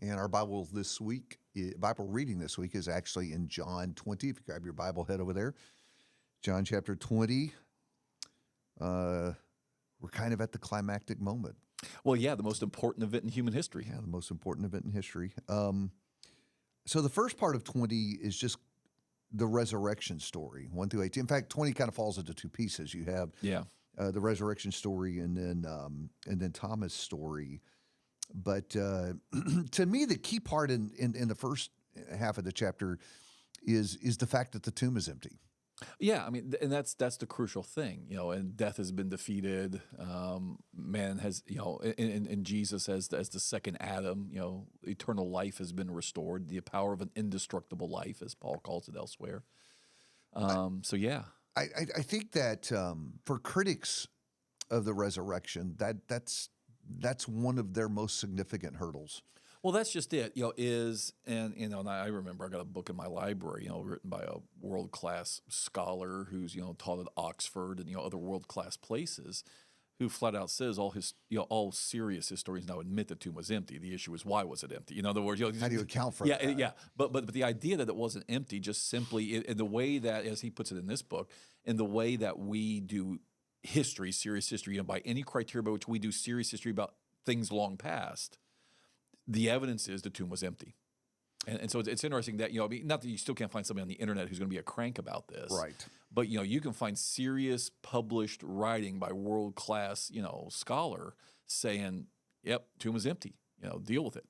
And our Bible reading this week is actually in John 20. If you grab your Bible, head over there. John chapter 20. We're kind of at the climactic moment. Well, yeah, the most important event in human history. Yeah, the most important event in history. So the first part of 20 is just the resurrection story, 1 through 18. In fact, 20 kind of falls into two pieces. You have the resurrection story and then Thomas' story. But to me, the key part in the first half of the chapter is the fact that the tomb is empty. Yeah, I mean, and that's the crucial thing, and death has been defeated. Man has, in Jesus as the second Adam, eternal life has been restored. The power of an indestructible life, as Paul calls it elsewhere. So yeah, I think that for critics of the resurrection, that's one of their most significant hurdles. Well, that's just it. And I remember I got a book in my library, written by a world-class scholar who's taught at Oxford and other world-class places, who flat out says all serious historians now admit the tomb was empty. The issue is, why was it empty? In other words, how do you account for that? Yeah. But the idea that it wasn't empty, just simply in the way that, as he puts it in this book, in the way that we do history, serious history, by any criteria by which we do serious history about things long past, the evidence is the tomb was empty. And so it's interesting that, not that you still can't find somebody on the internet who's going to be a crank about this. Right. But, you can find serious published writing by world-class, scholar saying, yep, tomb was empty. Deal with it.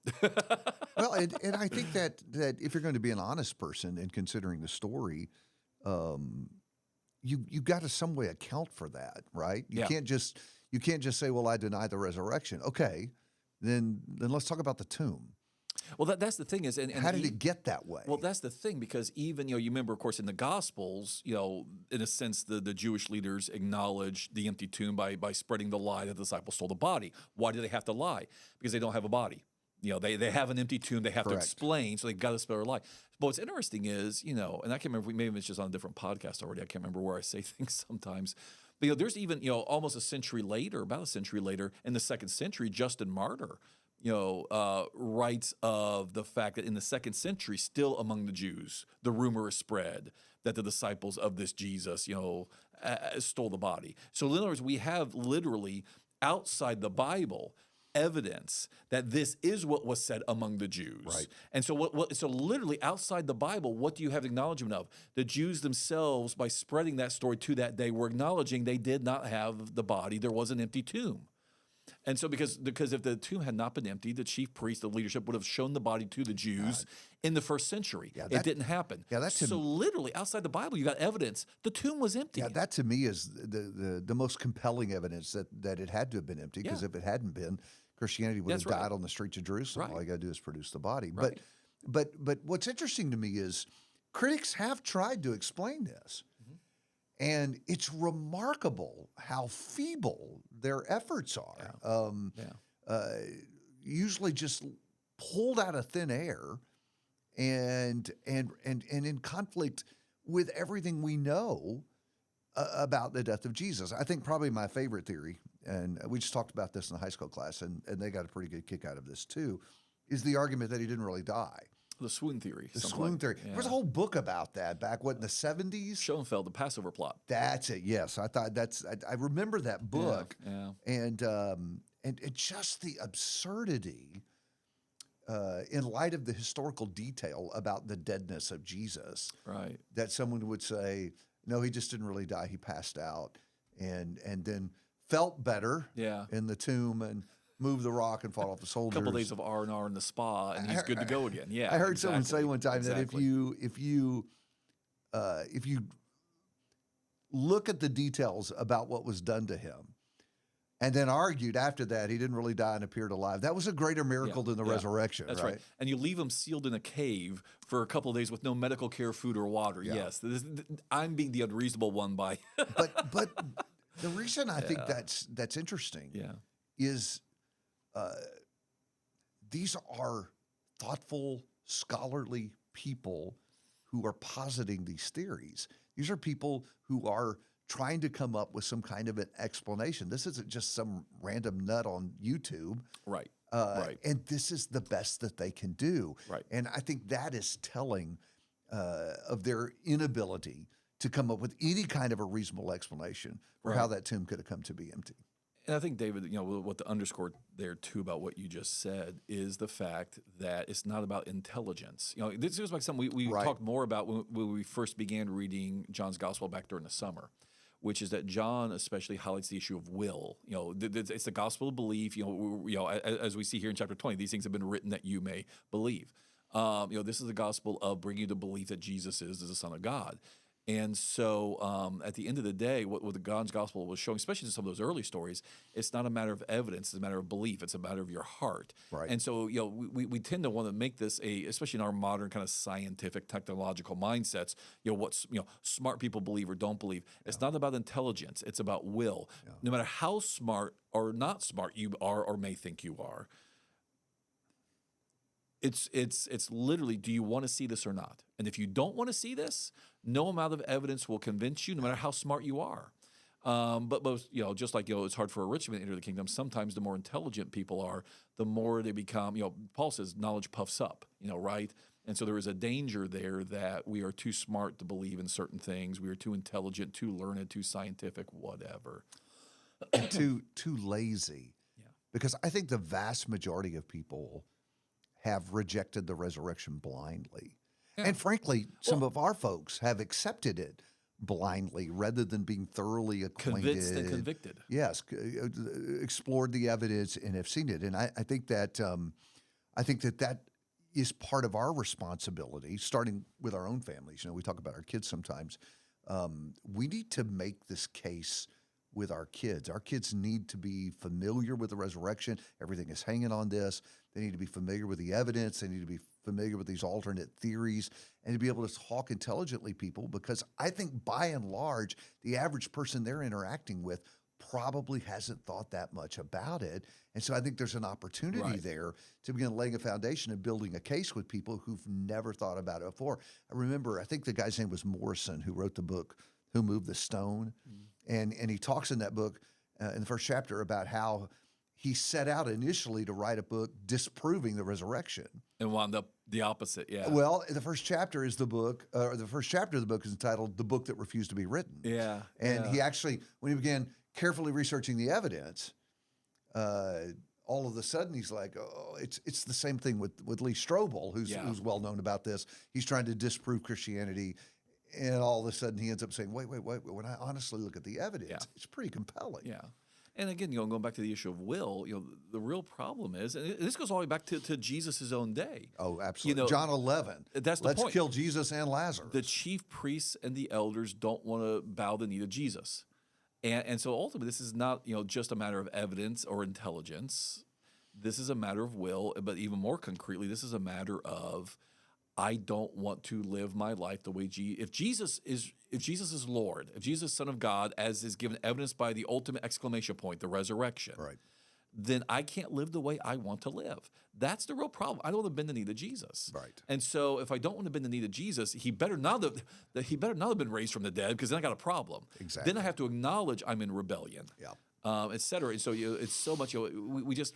Well, and I think that if you're going to be an honest person in considering the story, you got to some way account for that, right? You can't just say, well, I deny the resurrection. Okay. Then let's talk about the tomb. Well, that's the thing is, and how did it get that way? Well, that's the thing, because even you remember, of course, in the Gospels, in a sense, the Jewish leaders acknowledged the empty tomb by spreading the lie that the disciples stole the body. Why do they have to lie? Because they don't have a body. They have an empty tomb. They have to explain, so they've got to spread a lie. But what's interesting is, and I can't remember. Maybe it's just on a different podcast already. I can't remember where I say things sometimes. But there's even almost about a century later, in the 2nd century, Justin Martyr, writes of the fact that in the 2nd century, still among the Jews, the rumor is spread that the disciples of this Jesus, stole the body. So in other words, we have literally outside the Bible evidence that this is what was said among the Jews. Right. And so so literally outside the Bible, what do you have acknowledgement of? The Jews themselves, by spreading that story to that day, were acknowledging they did not have the body. There was an empty tomb. And so because if the tomb had not been empty, the chief priest, the leadership, would have shown the body to the Jews in the 1st century. It didn't happen. Yeah, so literally outside the Bible, you got evidence the tomb was empty. Yeah, that to me is the most compelling evidence that it had to have been empty, because if it hadn't been, Christianity would have died on the streets of Jerusalem. All you got to do is produce the body. Right. But what's interesting to me is critics have tried to explain this. And it's remarkable how feeble their efforts are. Usually just pulled out of thin air and in conflict with everything we know about the death of Jesus. I think probably my favorite theory, and we just talked about this in the high school class, and they got a pretty good kick out of this too, is the argument that he didn't really die. The swoon theory. The swoon theory. Yeah. There was a whole book about that back, in the 70s? Schoenfeld, the Passover plot. That's it, yes. I remember that book. Yeah. And just the absurdity in light of the historical detail about the deadness of Jesus. Right. That someone would say, no, he just didn't really die. He passed out and then felt better in the tomb and moved the rock and fought off the soldiers. A couple of days of R&R in the spa, and he's good to go again. Yeah, I heard someone say one time that if you look at the details about what was done to him, and then argued after that he didn't really die and appeared alive, that was a greater miracle than the resurrection. That's right. And you leave him sealed in a cave for a couple of days with no medical care, food, or water. Yeah. Yes, I'm being the unreasonable one by. but the reason I think that's interesting is. These are thoughtful, scholarly people who are positing these theories. These are people who are trying to come up with some kind of an explanation. This isn't just some random nut on YouTube. Right. And this is the best that they can do. Right. And I think that is telling of their inability to come up with any kind of a reasonable explanation for how that tomb could have come to be empty. And I think, David, what to underscore there too about what you just said is the fact that it's not about intelligence. This goes back to something we talked more about when we first began reading John's Gospel back during the summer, which is that John especially highlights the issue of will. It's the gospel of belief. As we see here in chapter 20, these things have been written that you may believe. This is the gospel of bringing you to belief that Jesus is the Son of God. And so at the end of the day, what the John's Gospel was showing, especially in some of those early stories, it's not a matter of evidence, it's a matter of belief, it's a matter of your heart. Right. And so we tend to want to make this especially in our modern kind of scientific, technological mindsets, what smart people believe or don't believe. It's not about intelligence, it's about will. Yeah. No matter how smart or not smart you are or may think you are, it's literally, do you want to see this or not? And if you don't want to see this, no amount of evidence will convince you, no matter how smart you are. But just like it's hard for a rich man to enter the kingdom. Sometimes the more intelligent people are, the more they become. Paul says knowledge puffs up. Right? And so there is a danger there that we are too smart to believe in certain things. We are too intelligent, too learned, too scientific, whatever, and too lazy. Yeah. Because I think the vast majority of people have rejected the resurrection blindly. Yeah. And frankly, some of our folks have accepted it blindly rather than being thoroughly acquainted. Convinced and convicted. Yes, explored the evidence and have seen it. And I think that that is part of our responsibility, starting with our own families. We talk about our kids sometimes. We need to make this case with our kids. Our kids need to be familiar with the resurrection. Everything is hanging on this. They need to be familiar with the evidence. They need to be familiar with these alternate theories and to be able to talk intelligently, people, because I think by and large, the average person they're interacting with probably hasn't thought that much about it. And so I think there's an opportunity there to begin laying a foundation and building a case with people who've never thought about it before. I remember, I think the guy's name was Morrison, who wrote the book, Who Moved the Stone? And he talks in that book in the first chapter about how he set out initially to write a book disproving the resurrection. And wound up the opposite, yeah. Well, the first chapter is the book, the first chapter of the book is entitled The Book That Refused to Be Written. Yeah. And he actually, when he began carefully researching the evidence, all of a sudden he's like, oh, it's the same thing with Lee Strobel, who's well known about this. He's trying to disprove Christianity. And all of a sudden he ends up saying, wait, when I honestly look at the evidence, it's pretty compelling. Yeah. And again, going back to the issue of will, the real problem is, and this goes all the way back to Jesus' own day. Oh, absolutely. John 11. That's the point. Let's kill point. Jesus and Lazarus. The chief priests and the elders don't want to bow the knee to Jesus. And so ultimately, this is not just a matter of evidence or intelligence. This is a matter of will, but even more concretely, this is a matter of, I don't want to live my life the way if Jesus is Lord, if Jesus is Son of God, as is given evidence by the ultimate exclamation point, the resurrection, right, then I can't live the way I want to live. That's the real problem. I don't want to bend the knee to Jesus. Right. And so if I don't want to bend the knee to Jesus, he better not have been raised from the dead, because then I got a problem. Exactly. Then I have to acknowledge I'm in rebellion. Yeah. Et cetera. And so it's so much. We just.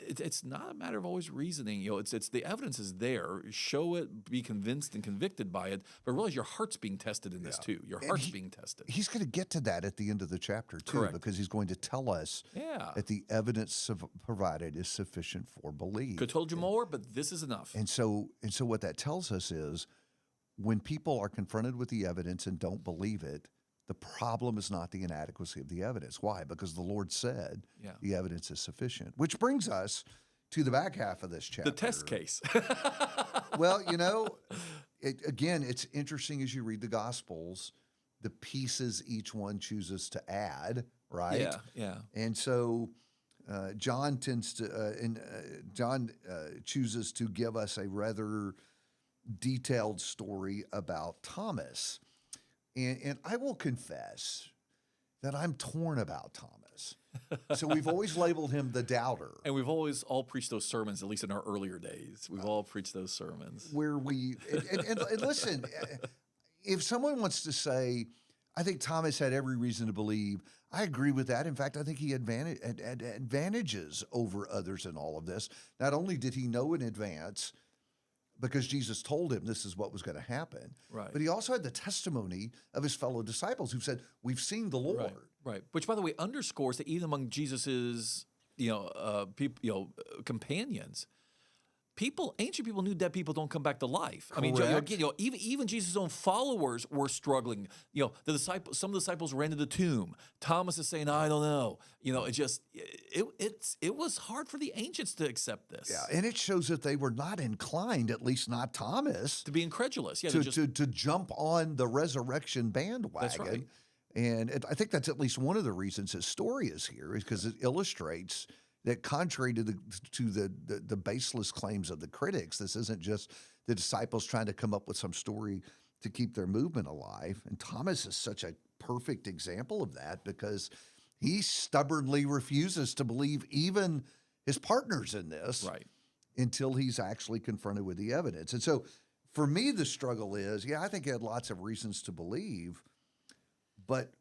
It's not a matter of always reasoning. It's the evidence is there. Show it, be convinced and convicted by it, but realize your heart's being tested in this too. Your heart's being tested. He's going to get to that at the end of the chapter too, Correct. Because he's going to tell us that the evidence provided is sufficient for belief. Could have told you more, but this is enough. And so what that tells us is, when people are confronted with the evidence and don't believe it, the problem is not the inadequacy of the evidence. Why? Because the Lord said the evidence is sufficient. Which brings us to the back half of this chapter. The test case. Well, again, it's interesting as you read the Gospels, the pieces each one chooses to add, right? Yeah. And so John chooses to give us a rather detailed story about Thomas. And I will confess that I'm torn about Thomas. So we've always labeled him the doubter. And we've always all preached those sermons, at least in our earlier days. We've all preached those sermons. Where and listen, if someone wants to say, I think Thomas had every reason to believe. I agree with that. In fact, I think he had advantages over others in all of this. Not only did he know in advance because Jesus told him this is what was going to happen, Right. but he also had the testimony of his fellow disciples who said, "We've seen the Lord." Right. Which, by the way, underscores that even among Jesus's, companions, ancient people knew dead people don't come back to life. I mean, Correct. even Jesus' own followers were struggling. Some of the disciples ran to the tomb. Thomas is saying, "I don't know." It was hard for the ancients to accept this. Yeah, and it shows that they were not inclined, at least not Thomas, To be incredulous. Yeah, to jump on the resurrection bandwagon. That's right. And I think that's at least one of the reasons his story is here, is because it illustrates that contrary to the baseless claims of the critics, this isn't just the disciples trying to come up with some story to keep their movement alive. And Thomas is such a perfect example of that because he stubbornly refuses to believe even his partners in this Right. until he's actually confronted with the evidence. And so for me, the struggle is, I think he had lots of reasons to believe, but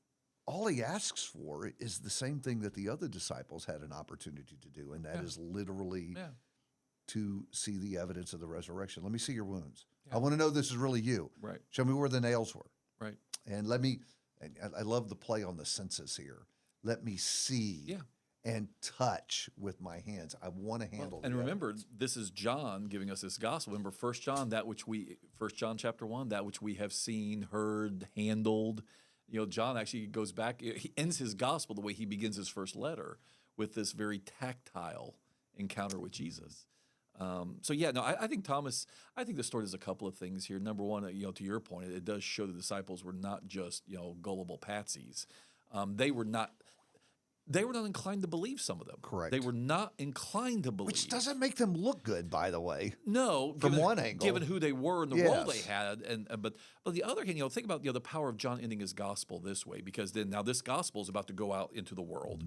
all he asks for is the same thing that the other disciples had an opportunity to do, and that is literally to see the evidence of the resurrection. Let me see your wounds. I want to know this is really you. Right. Show me where the nails were. Right. And I love the play on the senses here. Let me see and touch with my hands. I want to handle And the remember, evidence. this is John giving us this gospel. Remember, 1 John chapter 1, that which we have seen, heard, handled. John actually goes back. He ends his gospel the way he begins his first letter, with this very tactile encounter with Jesus. I think Thomas. I think the story does a couple of things here. Number one, to your point, it does show the disciples were not just gullible patsies. They were not inclined to believe. Some of them, Correct. They were not inclined to believe, Which doesn't make them look good, by the way. No, From one angle. given who they were and the role they Yes. had, but on the other hand, think about the power of John ending his gospel this way, because then now this gospel is about to go out into the world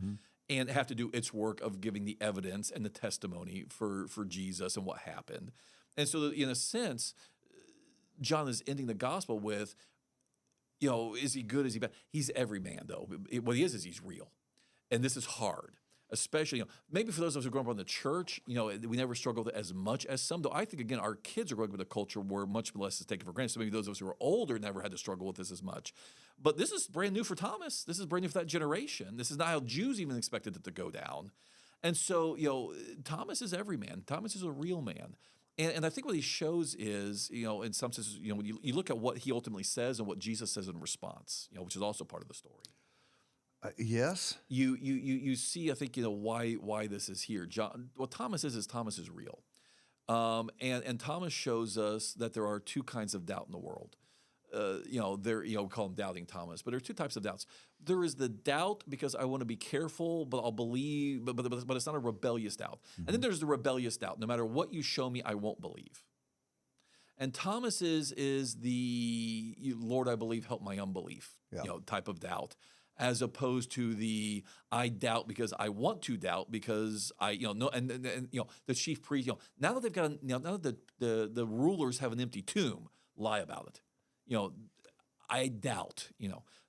and have to do its work of giving the evidence and the testimony for Jesus and what happened, and so in a sense, John is ending the gospel with, is he good? Is he bad? He's every man, though. What he is he's real. And this is hard, especially, maybe for those of us who grew up in the church, we never struggled with it as much as some, though I think, again, our kids are growing up in a culture where much less is taken for granted. So maybe those of us who are older never had to struggle with this as much. But this is brand new for Thomas. This is brand new for that generation. This is not how Jews even expected it to go down. And so, Thomas is every man. Thomas is a real man. And I think what he shows is, in some senses, when you look at what he ultimately says and what Jesus says in response, which is also part of the story. Yes. You see, I think, why this is here. What Thomas is Thomas is real. And Thomas shows us that there are two kinds of doubt in the world. We call him doubting Thomas, but there are two types of doubts. There is the doubt because I want to be careful, but I'll believe, but it's not a rebellious doubt. And then there's the rebellious doubt. No matter what you show me, I won't believe. And Thomas is the Lord, I believe, help my unbelief, type of doubt, as opposed to the I doubt because I want to doubt because the chief priest, now that they've got now that the rulers have an empty tomb, lie about it. I doubt,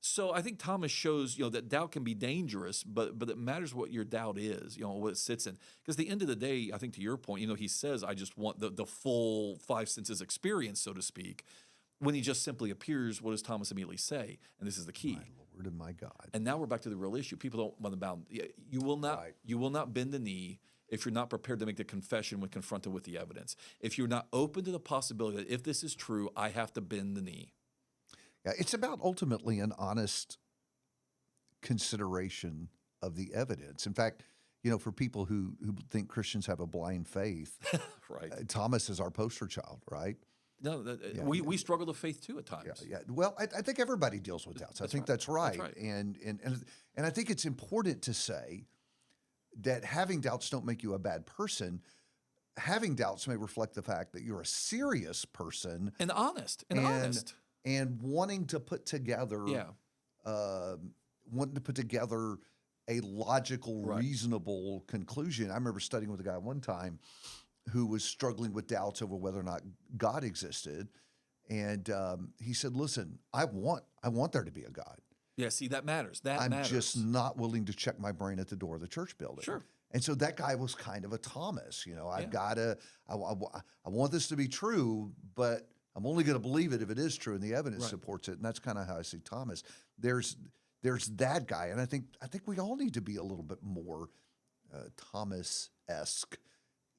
So I think Thomas shows, that doubt can be dangerous, but it matters what your doubt is, what it sits in. Because at the end of the day, I think to your point, he says, I just want the full five senses experience, so to speak. When he just simply appears, what does Thomas immediately say? And this is the key. My Lord and my God. And now we're back to the real issue. People don't want to bound. You will not. Right. You will not bend the knee if you're not prepared to make the confession when confronted with the evidence. If you're not open to the possibility that if this is true, I have to bend the knee. Yeah, it's about ultimately an honest consideration of the evidence. In fact, for people who think Christians have a blind faith, Right. Thomas is our poster child, right? No, we struggle with faith too at times. Yeah. Well, I think everybody deals with doubts. I think that's right. That's right. And I think it's important to say that having doubts don't make you a bad person. Having doubts may reflect the fact that you're a serious person And honest. and wanting to put together a logical, reasonable conclusion. I remember studying with a guy one time who was struggling with doubts over whether or not God existed. And he said, listen, I want there to be a God. Yeah, see, that matters. That I'm matters. just not willing to check my brain at the door of the church building. Sure. And so that guy was kind of a Thomas. I've Yeah. got to, I want this to be true, but I'm only going to believe it if it is true and the evidence Right. supports it. And that's kind of how I see Thomas. There's that guy, and I think we all need to be a little bit more Thomas-esque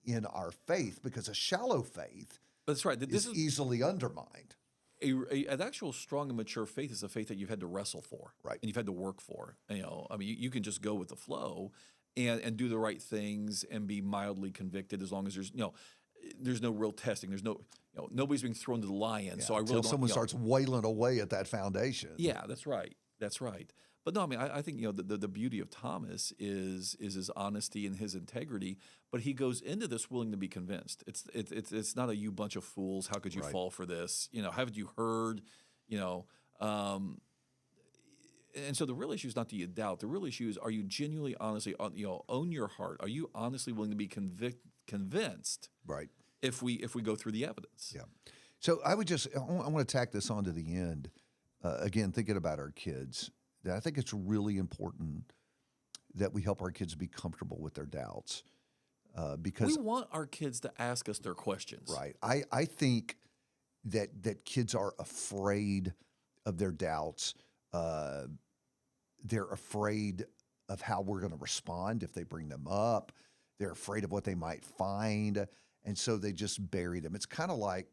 in our faith, because a shallow faith That's right. This is is easily undermined. an actual strong and mature faith is a faith that you've had to wrestle for, Right. And you've had to work for. I mean, you can just go with the flow and do the right things and be mildly convicted as long as there's no real testing. There's nobody's being thrown to the lion. So I really Until don't. someone starts wailing away at that foundation. Yeah, that's right. That's right. But no, I mean, I think the beauty of Thomas is his honesty and his integrity. But he goes into this willing to be convinced. It's not a you bunch of fools. How could you Right. fall for this? Haven't you heard? And so the real issue is not do you doubt. The real issue is, are you genuinely, honestly, own your heart? Are you honestly willing to be convinced? Right. If we go through the evidence. Yeah. So I want to tack this on to the end. Again, thinking about our kids, that I think it's really important that we help our kids be comfortable with their doubts, because We want our kids to ask us their questions. right, I think that kids are afraid of their doubts. They're afraid of how we're going to respond if they bring them up. They're afraid of what they might find, and so they just bury them. It's kind of like,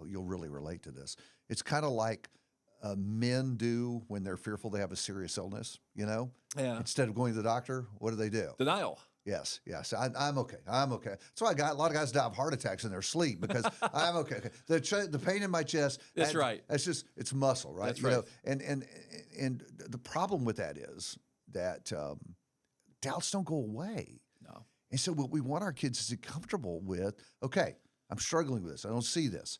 you'll really relate to this. It's kind of like men do when they're fearful they have a serious illness. Yeah. Instead of going to the doctor, what do? Denial. Yes. I'm okay. That's why a lot of guys die of heart attacks in their sleep, because I'm okay. The pain in my chest. That's right. It's muscle, right? That's right. And the problem with that is that doubts don't go away. No. And so what we want our kids to be comfortable with, okay, I'm struggling with this. I don't see this.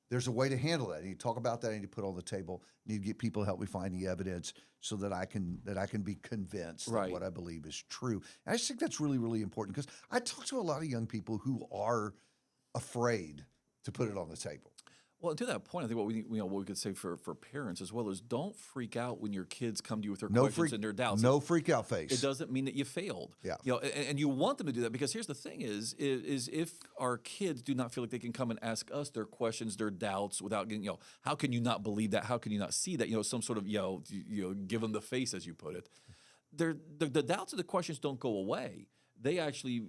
There's a way to handle that. I need to talk about that. I need to put it on the table. I need to get people to help me find the evidence so that I can be convinced Right. that what I believe is true. And I just think that's really, really important, because I talk to a lot of young people who are afraid to put it on the table. Well, and to that point, I think what we could say for parents as well is, don't freak out when your kids come to you with their questions and their doubts. No freak out face. It doesn't mean that you failed. Yeah. And you want them to do that, because here's the thing is if our kids do not feel like they can come and ask us their questions, their doubts without getting, how can you not believe that? How can you not see that? Some sort of, give them the face, as you put it. The doubts and the questions don't go away. They actually,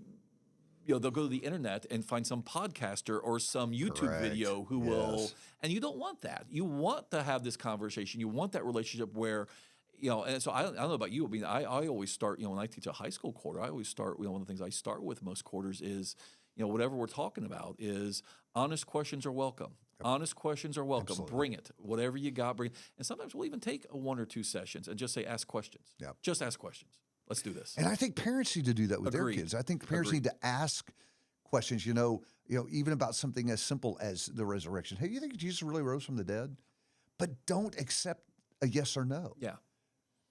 they'll go to the internet and find some podcaster or some YouTube Correct. video who will, Yes. and you don't want that. You want to have this conversation. You want that relationship where, and so I don't know about you. I mean, I always start, when I teach a high school quarter, I always start, one of the things I start with most quarters is, whatever we're talking about is honest questions are welcome. Honest questions are welcome. Absolutely. Bring it. Whatever you got, bring it. And sometimes we'll even take 1 or 2 sessions and just say, ask questions. Yeah. Just ask questions. Let's do this. And I think parents need to do that with Agreed. their kids. I think parents Agreed. need to ask questions, even about something as simple as the resurrection. Hey, you think Jesus really rose from the dead? But don't accept a yes or no. Yeah.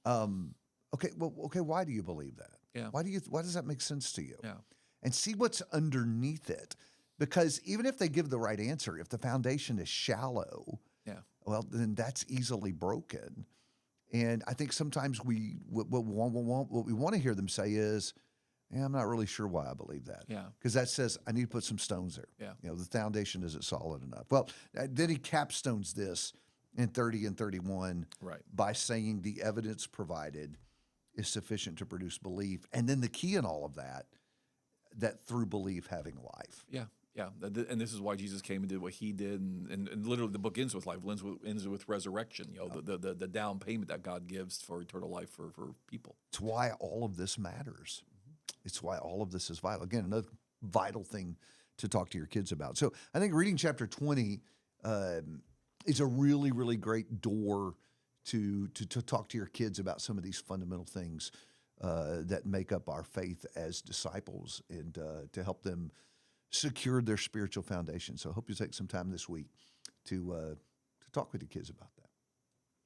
Okay, why do you believe that? Yeah. Why does that make sense to you? Yeah. And see what's underneath it. Because even if they give the right answer, if the foundation is shallow, Yeah. well, then that's easily broken. And I think sometimes what we want to hear them say is, I'm not really sure why I believe that. Yeah. Because that says I need to put some stones there. Yeah. The foundation isn't solid enough. Well, then he capstones this in 30 and 31 Right. by saying the evidence provided is sufficient to produce belief. And then the key in all of that through belief having life. Yeah. Yeah. And this is why Jesus came and did what he did. And literally the book ends with life, ends with resurrection, the down payment that God gives for eternal life for people. It's why all of this matters. It's why all of this is vital. Again, another vital thing to talk to your kids about. So I think reading chapter 20 is a really, really great door to talk to your kids about some of these fundamental things that make up our faith as disciples, and to help them secure their spiritual foundation. So I hope you take some time this week to talk with your kids about that.